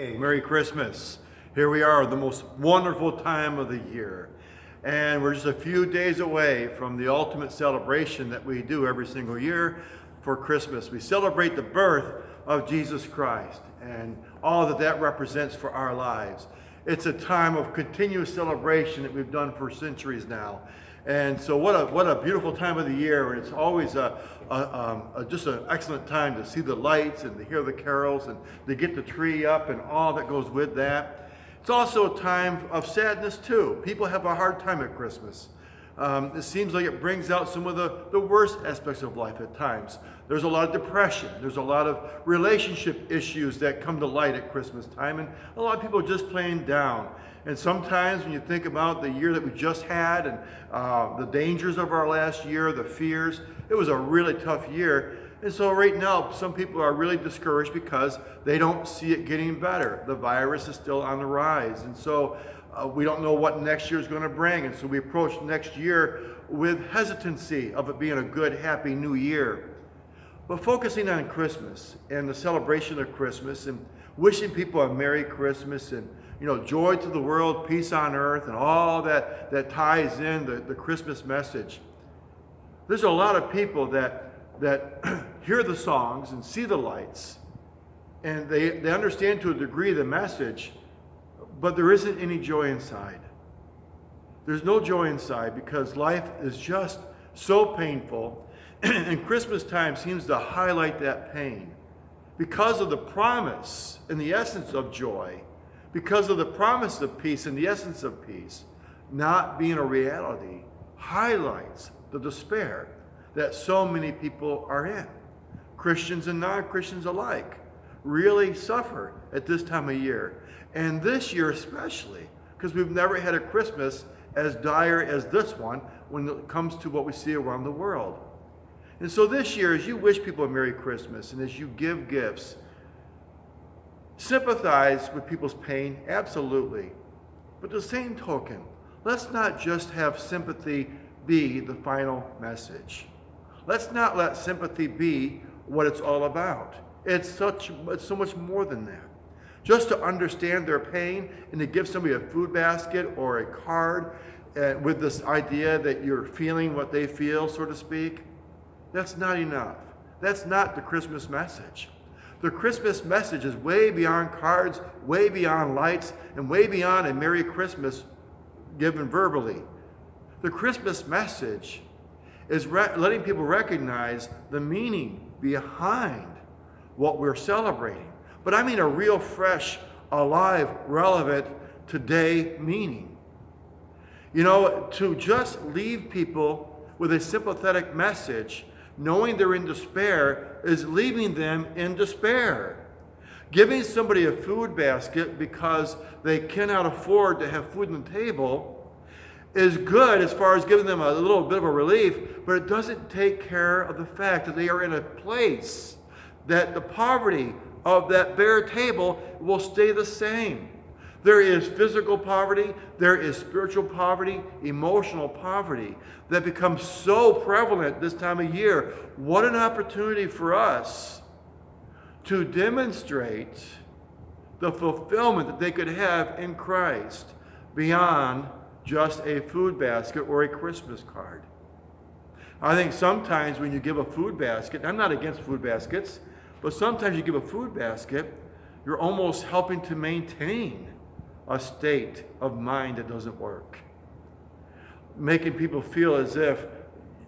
Hey, Merry Christmas. Here we are, the most wonderful time of the year. And we're just a few days away from the ultimate celebration that we do every single year for Christmas. We celebrate the birth of Jesus Christ and all that that represents for our lives. It's a time of continuous celebration that we've done for centuries now. And so what a beautiful time of the year. And it's always just an excellent time to see the lights and to hear the carols and to get the tree up and all that goes with that. It's also a time of sadness too. People have a hard time at Christmas. It seems like it brings out some of the worst aspects of life at times. There's a lot of depression. There's a lot of relationship issues that come to light at Christmas time, and a lot of people are just plain down. And sometimes when you think about the year that we just had and the dangers of our last year, the fears, it was a really tough year. And so right now, some people are really discouraged because they don't see it getting better. The virus is still on the rise. And so we don't know what next year is going to bring. And so we approach next year with hesitancy of it being a good, happy new year. But focusing on Christmas and the celebration of Christmas and wishing people a Merry Christmas and joy to the world, peace on earth, and all that ties in the Christmas message. There's a lot of people that hear the songs and see the lights, and they understand to a degree the message, but there isn't any joy inside. There's no joy inside because life is just so painful, and Christmas time seems to highlight that pain because of the promise and the essence of joy. Because of the promise of peace and the essence of peace not being a reality highlights the despair that so many people are in. Christians and non-Christians alike really suffer at this time of year. And this year especially, because we've never had a Christmas as dire as this one when it comes to what we see around the world. And so this year, as you wish people a Merry Christmas and as you give gifts, sympathize with people's pain, absolutely. But the same token, let's not just have sympathy be the final message. Let's not let sympathy be what it's all about. It's so much more than that. Just to understand their pain and to give somebody a food basket or a card with this idea that you're feeling what they feel, so to speak, that's not enough. That's not the Christmas message. The Christmas message is way beyond cards, way beyond lights, and way beyond a Merry Christmas given verbally. The Christmas message is letting people recognize the meaning behind what we're celebrating. But I mean a real, fresh, alive, relevant, today meaning. To just leave people with a sympathetic message knowing they're in despair is leaving them in despair. Giving somebody a food basket because they cannot afford to have food on the table is good as far as giving them a little bit of a relief, but it doesn't take care of the fact that they are in a place that the poverty of that bare table will stay the same. There is physical poverty, there is spiritual poverty, emotional poverty that becomes so prevalent this time of year. What an opportunity for us to demonstrate the fulfillment that they could have in Christ beyond just a food basket or a Christmas card. I think sometimes when you give a food basket, I'm not against food baskets, but sometimes you give a food basket, you're almost helping to maintain a state of mind that doesn't work. Making people feel as if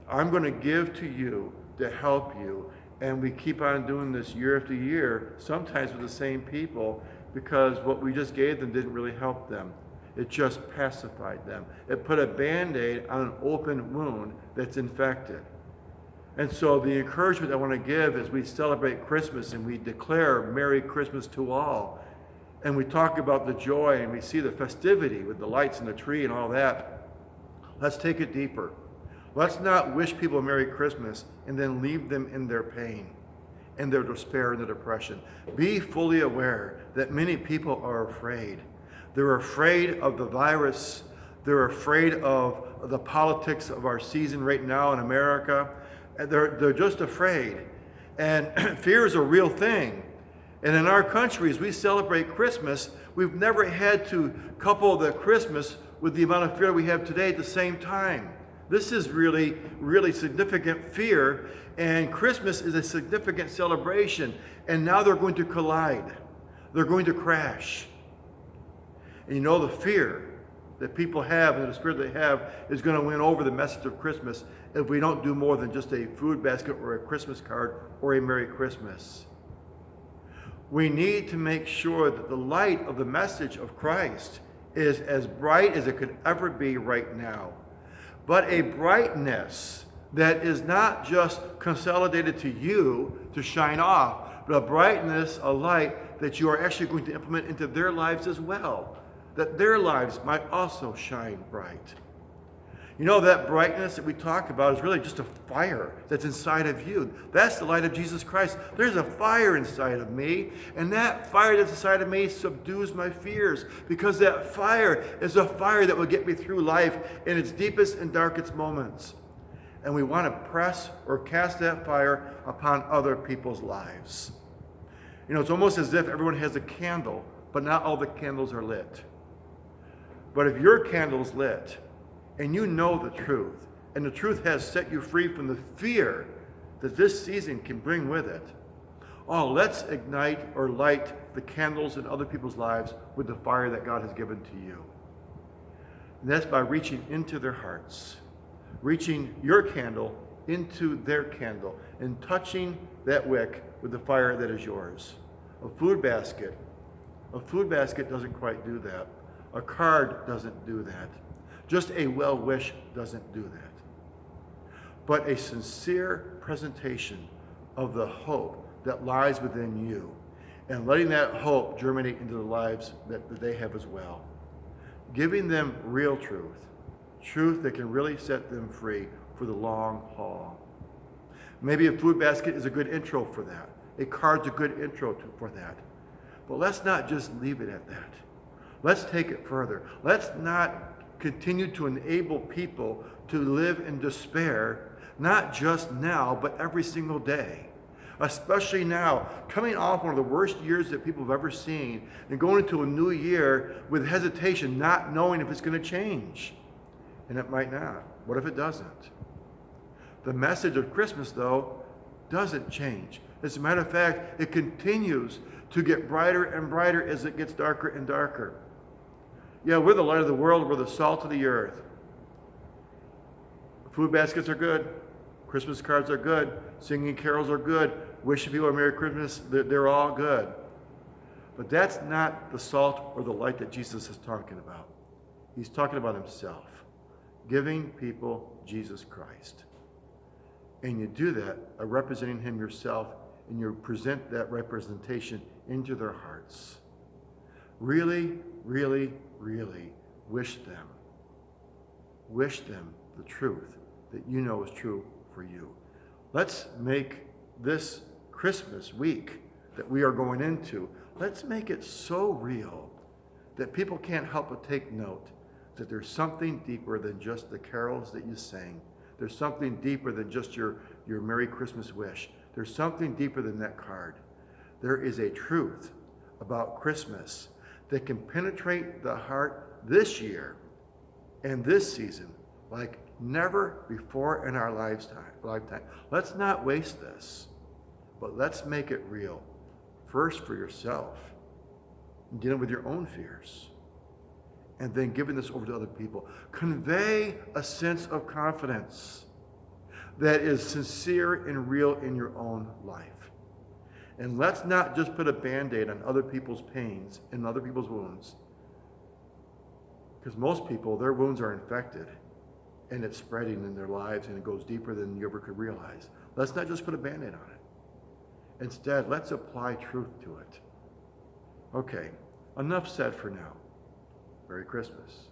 I'm going to give to you to help you. And we keep on doing this year after year, sometimes with the same people, because what we just gave them didn't really help them. It just pacified them. It put a Band-Aid on an open wound that's infected. And so the encouragement I want to give as we celebrate Christmas and we declare Merry Christmas to all, and we talk about the joy and we see the festivity with the lights and the tree and all that, let's take it deeper. Let's not wish people a Merry Christmas and then leave them in their pain and their despair and their depression. Be fully aware that many people are afraid. They're afraid of the virus. They're afraid of the politics of our season right now in America. They're just afraid. And fear is a real thing. And in our country, as we celebrate Christmas, we've never had to couple the Christmas with the amount of fear we have today at the same time. This is really, really significant fear, and Christmas is a significant celebration, and now they're going to collide. They're going to crash. And you know, the fear that people have and the spirit they have is going to win over the message of Christmas if we don't do more than just a food basket or a Christmas card or a Merry Christmas. We need to make sure that the light of the message of Christ is as bright as it could ever be right now. But a brightness that is not just consolidated to you to shine off, but a brightness, a light that you are actually going to implement into their lives as well, that their lives might also shine bright. You know, that brightness that we talk about is really just a fire that's inside of you. That's the light of Jesus Christ. There's a fire inside of me, and that fire that's inside of me subdues my fears, because that fire is a fire that will get me through life in its deepest and darkest moments. And we want to press or cast that fire upon other people's lives. You know, it's almost as if everyone has a candle, but not all the candles are lit. But if your candle's lit, and you know the truth, and the truth has set you free from the fear that this season can bring with it, let's ignite or light the candles in other people's lives with the fire that God has given to you. And that's by reaching into their hearts, reaching your candle into their candle, and touching that wick with the fire that is yours. A food basket doesn't quite do that. A card doesn't do that. Just a well-wish doesn't do that. But a sincere presentation of the hope that lies within you, and letting that hope germinate into the lives that they have as well. Giving them real truth that can really set them free for the long haul. Maybe a food basket is a good intro for that. A card's a good intro for that. But let's not just leave it at that. Let's take it further. Let's not continue to enable people to live in despair, not just now, but every single day. Especially now, coming off one of the worst years that people have ever seen, and going into a new year with hesitation, not knowing if it's going to change. And it might not. What if it doesn't? The message of Christmas, though, doesn't change. As a matter of fact, it continues to get brighter and brighter as it gets darker and darker. Yeah, we're the light of the world. We're the salt of the earth. Food baskets are good. Christmas cards are good. Singing carols are good. Wishing people a Merry Christmas, they're all good. But that's not the salt or the light that Jesus is talking about. He's talking about himself, giving people Jesus Christ. And you do that by representing him yourself, and you present that representation into their hearts. Really, really, really wish them the truth that you know is true for you. Let's make this Christmas week that we are going into, let's make it so real that people can't help but take note that there's something deeper than just the carols that you sing. There's something deeper than just your Merry Christmas wish. There's something deeper than that card. There is a truth about Christmas that can penetrate the heart this year and this season like never before in our lifetime. Let's not waste this, but let's make it real. First for yourself, dealing with your own fears, and then giving this over to other people. Convey a sense of confidence that is sincere and real in your own life. And let's not just put a Band-Aid on other people's pains and other people's wounds. Because most people, their wounds are infected, and it's spreading in their lives, and it goes deeper than you ever could realize. Let's not just put a Band-Aid on it. Instead, let's apply truth to it. Okay, enough said for now. Merry Christmas.